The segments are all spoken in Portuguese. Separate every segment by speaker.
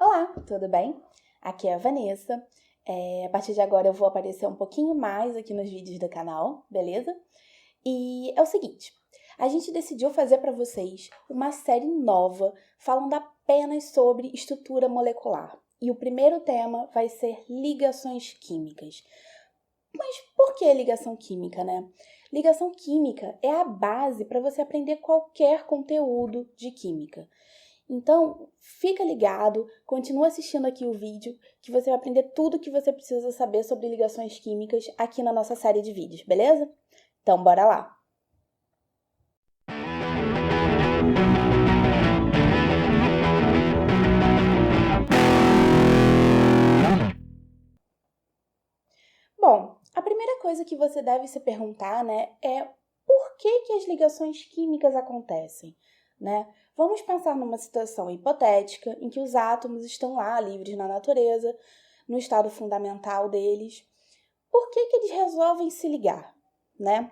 Speaker 1: Olá, tudo bem? Aqui é a Vanessa. A partir de agora eu vou aparecer um pouquinho mais aqui nos vídeos do canal, beleza? E é o seguinte, a gente decidiu fazer para vocês uma série nova falando apenas sobre estrutura molecular. E o primeiro tema vai ser ligações químicas. Mas por que ligação química, né? Ligação química é a base para você aprender qualquer conteúdo de química. Então, fica ligado, continua assistindo aqui o vídeo, que você vai aprender tudo o que você precisa saber sobre ligações químicas aqui na nossa série de vídeos, beleza? Então, bora lá! Bom, a primeira coisa que você deve se perguntar, né, é por que as ligações químicas acontecem, né? Vamos pensar numa situação hipotética em que os átomos estão lá, livres na natureza, no estado fundamental deles. Por que eles resolvem se ligar, né?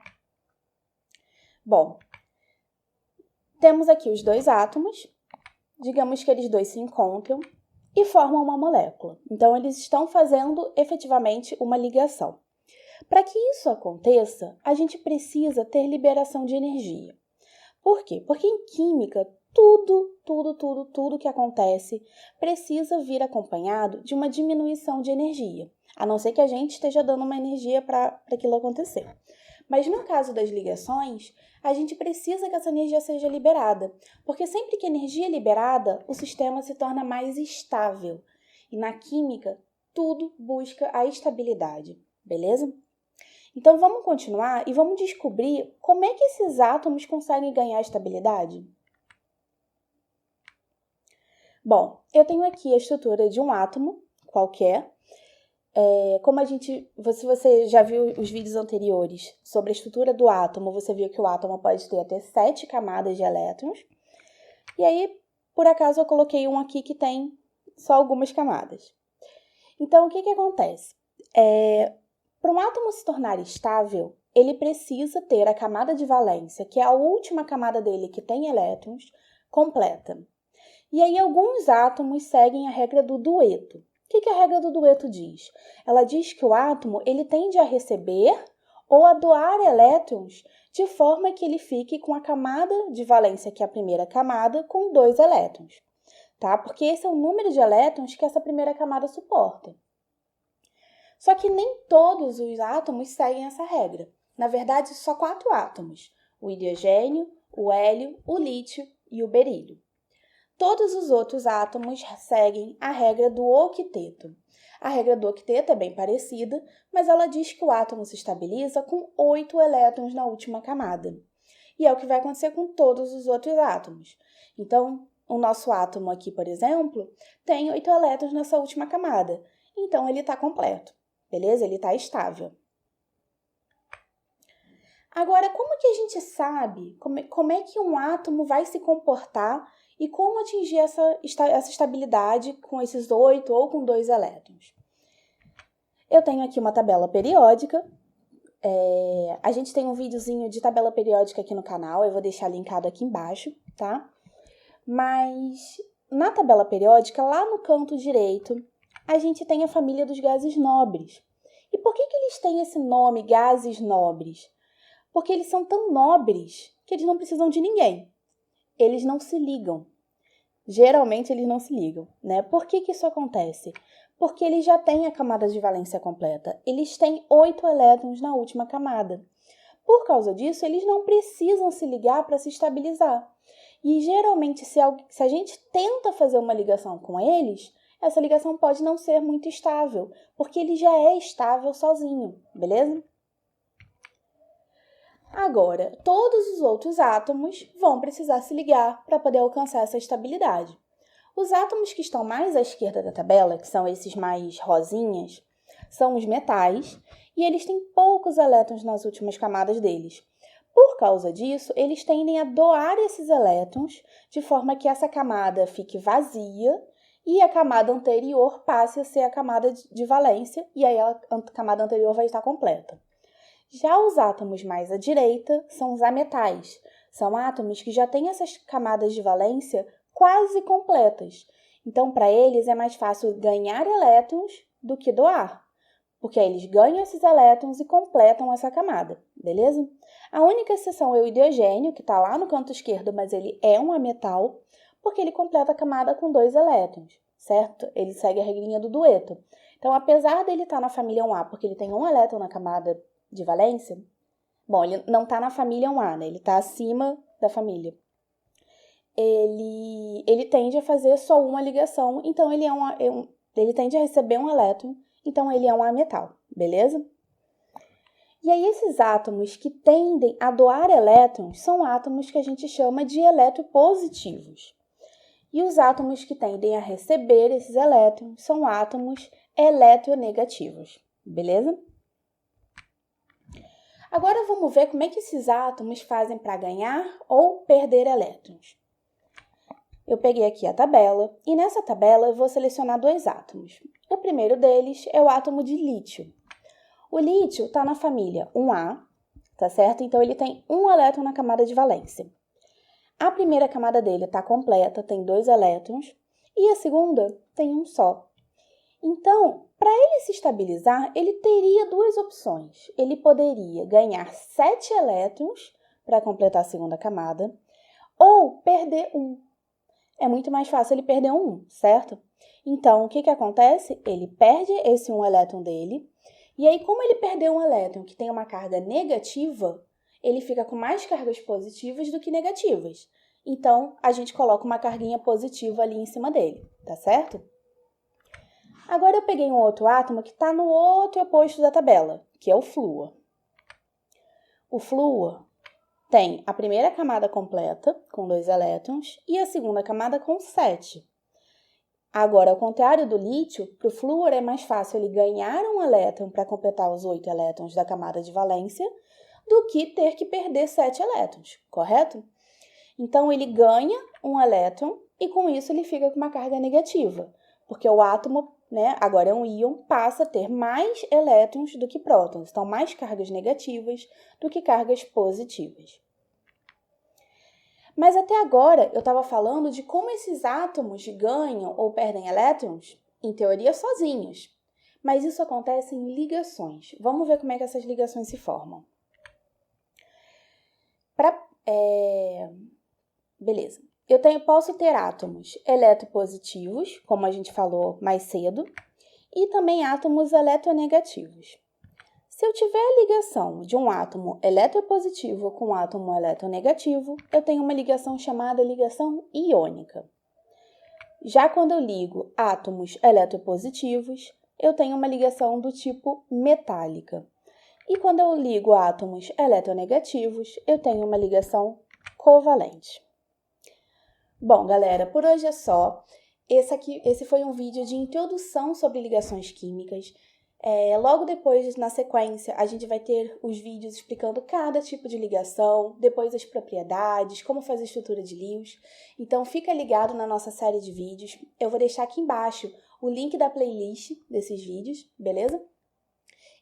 Speaker 1: Bom, temos aqui os dois átomos, digamos que eles dois se encontram e formam uma molécula. Então, eles estão fazendo efetivamente uma ligação. Para que isso aconteça, a gente precisa ter liberação de energia. Por quê? Porque em química, tudo que acontece precisa vir acompanhado de uma diminuição de energia, a não ser que a gente esteja dando uma energia para aquilo acontecer. Mas no caso das ligações, a gente precisa que essa energia seja liberada, porque sempre que a energia é liberada, o sistema se torna mais estável. E na química, tudo busca a estabilidade, beleza? Então vamos continuar e vamos descobrir como é que esses átomos conseguem ganhar estabilidade? Bom, eu tenho aqui a estrutura de um átomo qualquer. Se você já viu os vídeos anteriores sobre a estrutura do átomo, você viu que o átomo pode ter até 7 camadas de elétrons. E aí, por acaso, eu coloquei um aqui que tem só algumas camadas. Então, o que acontece? Para um átomo se tornar estável, ele precisa ter a camada de valência, que é a última camada dele que tem elétrons, completa. E aí, alguns átomos seguem a regra do dueto. O que a regra do dueto diz? Ela diz que o átomo ele tende a receber ou a doar elétrons de forma que ele fique com a camada de valência, que é a primeira camada, com 2 elétrons. Tá? Porque esse é o número de elétrons que essa primeira camada suporta. Só que nem todos os átomos seguem essa regra. Na verdade, só 4 átomos: o hidrogênio, o hélio, o lítio e o berílio. Todos os outros átomos seguem a regra do octeto. A regra do octeto é bem parecida, mas ela diz que o átomo se estabiliza com 8 elétrons na última camada. E é o que vai acontecer com todos os outros átomos. Então, o nosso átomo aqui, por exemplo, tem 8 elétrons nessa última camada. Então, ele está completo, beleza? Ele está estável. Agora, como que a gente sabe como é que um átomo vai se comportar e como atingir essa estabilidade com esses 8 ou com 2 elétrons? Eu tenho aqui uma tabela periódica. A gente tem um videozinho de tabela periódica aqui no canal, eu vou deixar linkado aqui embaixo, tá? Mas na tabela periódica, lá no canto direito, a gente tem a família dos gases nobres. E por que eles têm esse nome, gases nobres? Porque eles são tão nobres que eles não precisam de ninguém. Eles não se ligam. Geralmente, eles não se ligam, né? Por que isso acontece? Porque eles já têm a camada de valência completa. Eles têm 8 elétrons na última camada. Por causa disso, eles não precisam se ligar para se estabilizar. E, geralmente, se a gente tenta fazer uma ligação com eles, essa ligação pode não ser muito estável, porque ele já é estável sozinho, beleza? Agora, todos os outros átomos vão precisar se ligar para poder alcançar essa estabilidade. Os átomos que estão mais à esquerda da tabela, que são esses mais rosinhas, são os metais e eles têm poucos elétrons nas últimas camadas deles. Por causa disso, eles tendem a doar esses elétrons de forma que essa camada fique vazia e a camada anterior passe a ser a camada de valência e aí a camada anterior vai estar completa. Já os átomos mais à direita são os ametais. São átomos que já têm essas camadas de valência quase completas. Então, para eles é mais fácil ganhar elétrons do que doar, porque aí eles ganham esses elétrons e completam essa camada, beleza? A única exceção é o hidrogênio, que está lá no canto esquerdo, mas ele é um ametal, porque ele completa a camada com 2 elétrons, certo? Ele segue a regrinha do dueto. Então, apesar dele estar na família 1A, porque ele tem um elétron na camada de valência, bom, ele não está na família 1A, né? Ele está acima da família. Ele tende a fazer só uma ligação, então ele tende a receber um elétron, então ele é um ametal, beleza? E aí esses átomos que tendem a doar elétrons são átomos que a gente chama de eletropositivos. E os átomos que tendem a receber esses elétrons são átomos eletronegativos, beleza? Agora vamos ver como é que esses átomos fazem para ganhar ou perder elétrons. Eu peguei aqui a tabela e nessa tabela eu vou selecionar 2 átomos. O primeiro deles é o átomo de lítio. O lítio está na família 1A, tá certo? Então ele tem um elétron na camada de valência. A primeira camada dele está completa, tem 2 elétrons, e a segunda tem um só. Então, para ele se estabilizar, ele teria 2 opções. Ele poderia ganhar 7 elétrons para completar a segunda camada, ou perder um. É muito mais fácil ele perder um, certo? Então, o que acontece? Ele perde esse um elétron dele, e aí, como ele perdeu um elétron que tem uma carga negativa, ele fica com mais cargas positivas do que negativas. Então, a gente coloca uma carguinha positiva ali em cima dele, tá certo? Agora eu peguei um outro átomo que está no outro oposto da tabela, que é o flúor. O flúor tem a primeira camada completa, com 2 elétrons, e a segunda camada com 7. Agora, ao contrário do lítio, para o flúor é mais fácil ele ganhar um elétron para completar os 8 elétrons da camada de valência do que ter que perder 7 elétrons, correto? Então, ele ganha um elétron e com isso ele fica com uma carga negativa, porque o átomo, né, agora é um íon, passa a ter mais elétrons do que prótons, então mais cargas negativas do que cargas positivas. Mas até agora eu estava falando de como esses átomos ganham ou perdem elétrons, em teoria sozinhos. Mas isso acontece em ligações. Vamos ver como é que essas ligações se formam. Beleza. Posso ter átomos eletropositivos, como a gente falou mais cedo, e também átomos eletronegativos. Se eu tiver a ligação de um átomo eletropositivo com um átomo eletronegativo, eu tenho uma ligação chamada ligação iônica. Já quando eu ligo átomos eletropositivos, eu tenho uma ligação do tipo metálica. E quando eu ligo átomos eletronegativos, eu tenho uma ligação covalente. Bom, galera, por hoje é só. Esse foi um vídeo de introdução sobre ligações químicas. Logo depois, na sequência, a gente vai ter os vídeos explicando cada tipo de ligação, depois as propriedades, como fazer estrutura de íons. Então, fica ligado na nossa série de vídeos. Eu vou deixar aqui embaixo o link da playlist desses vídeos, beleza?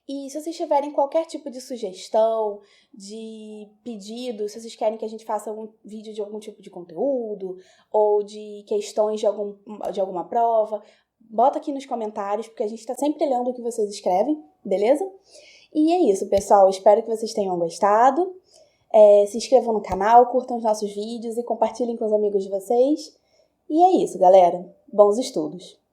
Speaker 1: E se vocês tiverem qualquer tipo de sugestão, de pedido, se vocês querem que a gente faça algum vídeo de algum tipo de conteúdo, ou de questões de alguma prova, bota aqui nos comentários, porque a gente está sempre lendo o que vocês escrevem, beleza? E é isso, pessoal. Espero que vocês tenham gostado. Se inscrevam no canal, curtam os nossos vídeos e compartilhem com os amigos de vocês. E é isso, galera. Bons estudos!